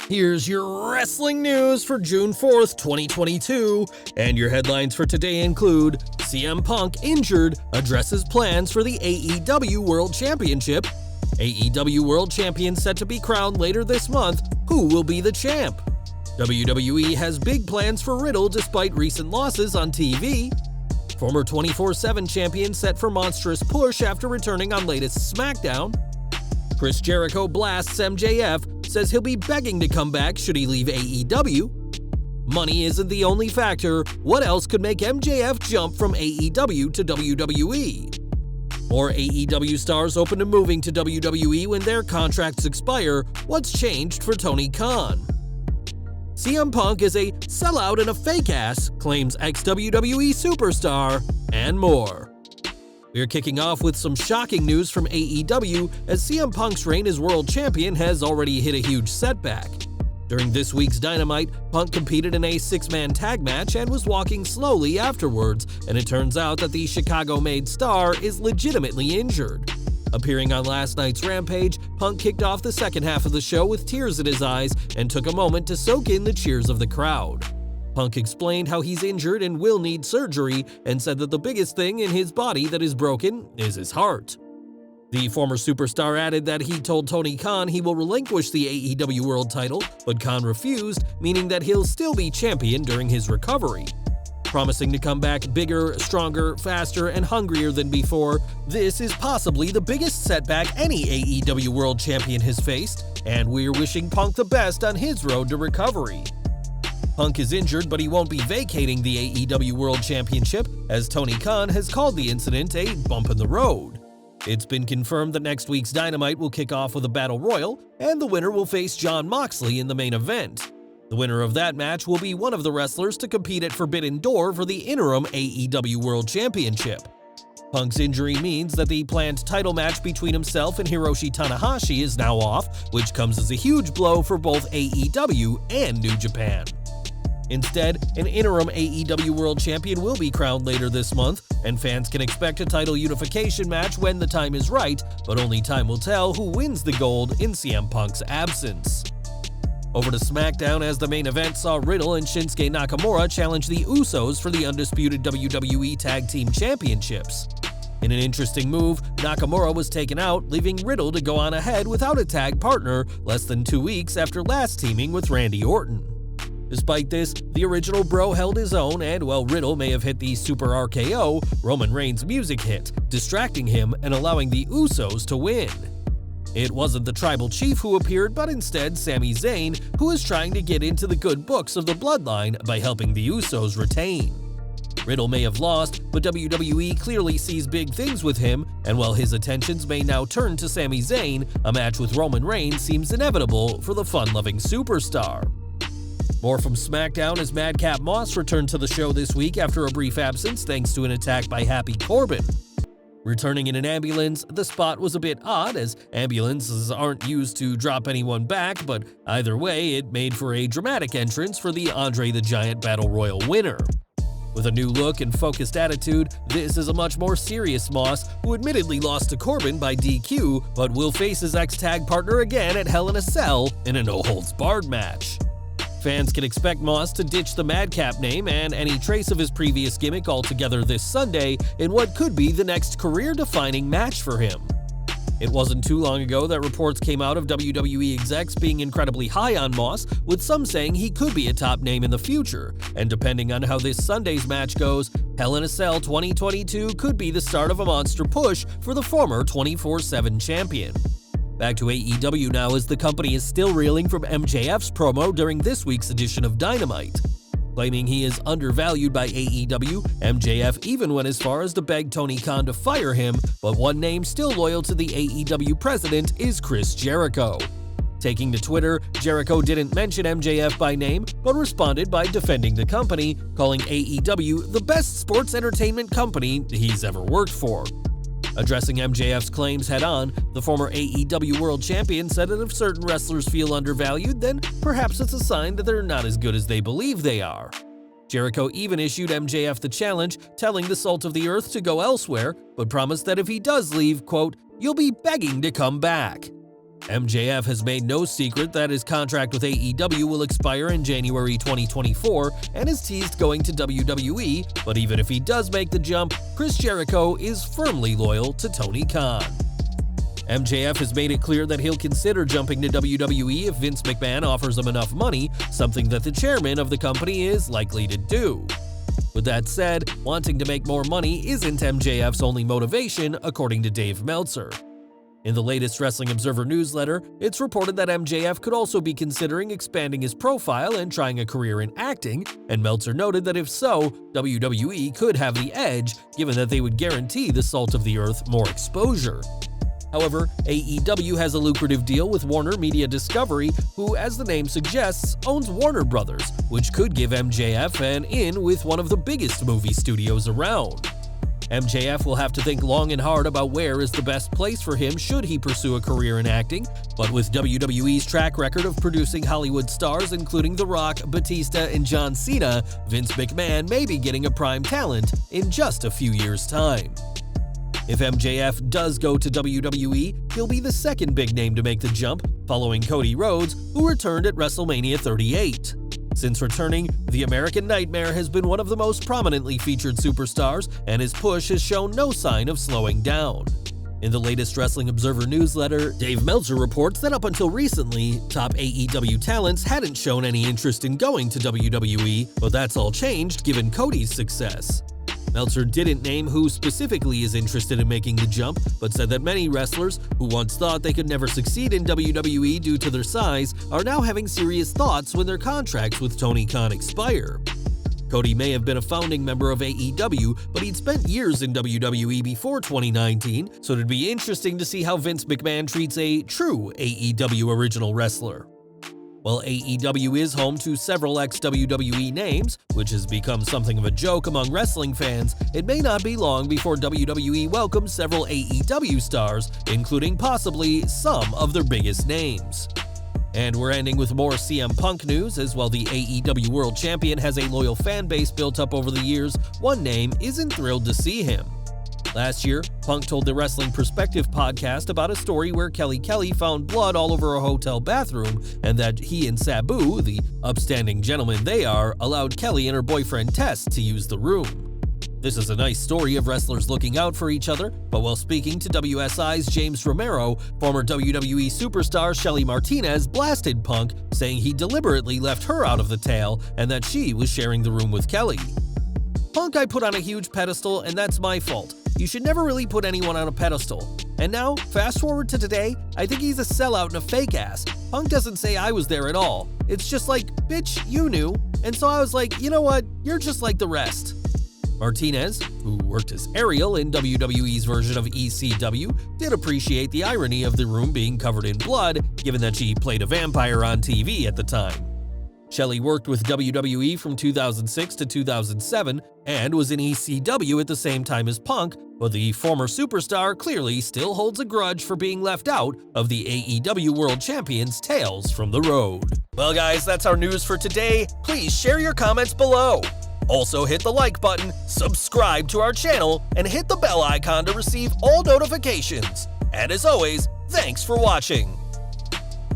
Here's your wrestling news for June 4th, 2022, and your headlines for today include CM Punk injured, addresses plans for the AEW World Championship, AEW World Champion set to be crowned later this month, who will be the champ? WWE has big plans for Riddle despite recent losses on TV, former 24/7 champion set for Monstrous push after returning on latest Smackdown, Chris Jericho blasts MJF, says he'll be begging to come back should he leave AEW. Money isn't the only factor. What else could make MJF jump from AEW to WWE? More AEW stars open to moving to WWE when their contracts expire. What's changed for Tony Khan? CM Punk is a sellout and a fake ass, claims ex-WWE superstar, and more. We're kicking off with some shocking news from AEW as CM Punk's reign as world champion has already hit a huge setback. During this week's Dynamite, Punk competed in a six-man tag match and was walking slowly afterwards, and it turns out that the Chicago-made star is legitimately injured. Appearing on last night's Rampage, Punk kicked off the second half of the show with tears in his eyes and took a moment to soak in the cheers of the crowd. Punk explained how he's injured and will need surgery, and said that the biggest thing in his body that is broken is his heart. The former superstar added that he told Tony Khan he will relinquish the AEW World title, but Khan refused, meaning that he'll still be champion during his recovery. Promising to come back bigger, stronger, faster, and hungrier than before, this is possibly the biggest setback any AEW World Champion has faced, and we're wishing Punk the best on his road to recovery. Punk is injured, but he won't be vacating the AEW World Championship, as Tony Khan has called the incident a bump in the road. It's been confirmed that next week's Dynamite will kick off with a Battle Royal, and the winner will face Jon Moxley in the main event. The winner of that match will be one of the wrestlers to compete at Forbidden Door for the interim AEW World Championship. Punk's injury means that the planned title match between himself and Hiroshi Tanahashi is now off, which comes as a huge blow for both AEW and New Japan. Instead, an interim AEW World Champion will be crowned later this month, and fans can expect a title unification match when the time is right, but only time will tell who wins the gold in CM Punk's absence. Over to Smackdown as the main event saw Riddle and Shinsuke Nakamura challenge the Usos for the undisputed WWE Tag Team Championships. In an interesting move, Nakamura was taken out, leaving Riddle to go on ahead without a tag partner less than 2 weeks after last teaming with Randy Orton. Despite this, the original bro held his own, and while Riddle may have hit the Super RKO, Roman Reigns' music hit, distracting him and allowing the Usos to win. It wasn't the Tribal Chief who appeared, but instead Sami Zayn, who is trying to get into the good books of the Bloodline by helping the Usos retain. Riddle may have lost, but WWE clearly sees big things with him, and while his attentions may now turn to Sami Zayn, a match with Roman Reigns seems inevitable for the fun-loving superstar. More from SmackDown as Madcap Moss returned to the show this week after a brief absence thanks to an attack by Happy Corbin. Returning in an ambulance, the spot was a bit odd as ambulances aren't used to drop anyone back, but either way, it made for a dramatic entrance for the Andre the Giant Battle Royal winner. With a new look and focused attitude, this is a much more serious Moss, who admittedly lost to Corbin by DQ, but will face his ex-tag partner again at Hell in a Cell in a no-holds-barred match. Fans can expect Moss to ditch the Madcap name and any trace of his previous gimmick altogether this Sunday in what could be the next career-defining match for him. It wasn't too long ago that reports came out of WWE execs being incredibly high on Moss, with some saying he could be a top name in the future, and depending on how this Sunday's match goes, Hell in a Cell 2022 could be the start of a monster push for the former 24/7 champion. Back to AEW now as the company is still reeling from MJF's promo during this week's edition of Dynamite. Claiming he is undervalued by AEW, MJF even went as far as to beg Tony Khan to fire him, but one name still loyal to the AEW president is Chris Jericho. Taking to Twitter, Jericho didn't mention MJF by name, but responded by defending the company, calling AEW the best sports entertainment company he's ever worked for. Addressing MJF's claims head-on, the former AEW World Champion said that if certain wrestlers feel undervalued, then perhaps it's a sign that they're not as good as they believe they are. Jericho even issued MJF the challenge, telling the Salt of the Earth to go elsewhere, but promised that if he does leave, quote, "you'll be begging to come back." MJF has made no secret that his contract with AEW will expire in January 2024 and is teased going to WWE, but even if he does make the jump, Chris Jericho is firmly loyal to Tony Khan. MJF has made it clear that he'll consider jumping to WWE if Vince McMahon offers him enough money, something that the chairman of the company is likely to do. With that said, wanting to make more money isn't MJF's only motivation, according to Dave Meltzer. In the latest Wrestling Observer newsletter, it's reported that MJF could also be considering expanding his profile and trying a career in acting, and Meltzer noted that if so, WWE could have the edge, given that they would guarantee the Salt of the Earth more exposure. However, AEW has a lucrative deal with Warner Media Discovery, who, as the name suggests, owns Warner Brothers, which could give MJF an in with one of the biggest movie studios around. MJF will have to think long and hard about where is the best place for him should he pursue a career in acting, but with WWE's track record of producing Hollywood stars including The Rock, Batista, and John Cena, Vince McMahon may be getting a prime talent in just a few years' time. If MJF does go to WWE, he'll be the second big name to make the jump, following Cody Rhodes, who returned at WrestleMania 38. Since returning, the American Nightmare has been one of the most prominently featured superstars, and his push has shown no sign of slowing down. In the latest Wrestling Observer newsletter, Dave Meltzer reports that up until recently, top AEW talents hadn't shown any interest in going to WWE, but that's all changed given Cody's success. Meltzer didn't name who specifically is interested in making the jump, but said that many wrestlers who once thought they could never succeed in WWE due to their size are now having serious thoughts when their contracts with Tony Khan expire. Cody may have been a founding member of AEW, but he'd spent years in WWE before 2019, so it'd be interesting to see how Vince McMahon treats a true AEW original wrestler. While AEW is home to several ex-WWE names, which has become something of a joke among wrestling fans, it may not be long before WWE welcomes several AEW stars, including possibly some of their biggest names. And we're ending with more CM Punk news, as while the AEW World Champion has a loyal fan base built up over the years, one name isn't thrilled to see him. Last year, Punk told the Wrestling Perspective podcast about a story where Kelly Kelly found blood all over a hotel bathroom, and that he and Sabu, the upstanding gentlemen they are, allowed Kelly and her boyfriend Tess to use the room. This is a nice story of wrestlers looking out for each other, but while speaking to WSI's James Romero, former WWE superstar Shelly Martinez blasted Punk, saying he deliberately left her out of the tale and that she was sharing the room with Kelly. Punk I put on a huge pedestal, and that's my fault. You should never really put anyone on a pedestal. And now, fast forward to today, I think he's a sellout and a fake ass. Punk doesn't say I was there at all. It's just like, bitch, you knew. And so I was like, you know what, you're just like the rest. Martinez, who worked as Ariel in WWE's version of ECW, did appreciate the irony of the room being covered in blood, given that she played a vampire on TV at the time. Shelly worked with WWE from 2006 to 2007 and was in ECW at the same time as Punk, but the former superstar clearly still holds a grudge for being left out of the AEW World Champion's Tales from the Road. Well guys, that's our news for today. Please share your comments below. Also hit the like button, subscribe to our channel, and hit the bell icon to receive all notifications. And as always, thanks for watching.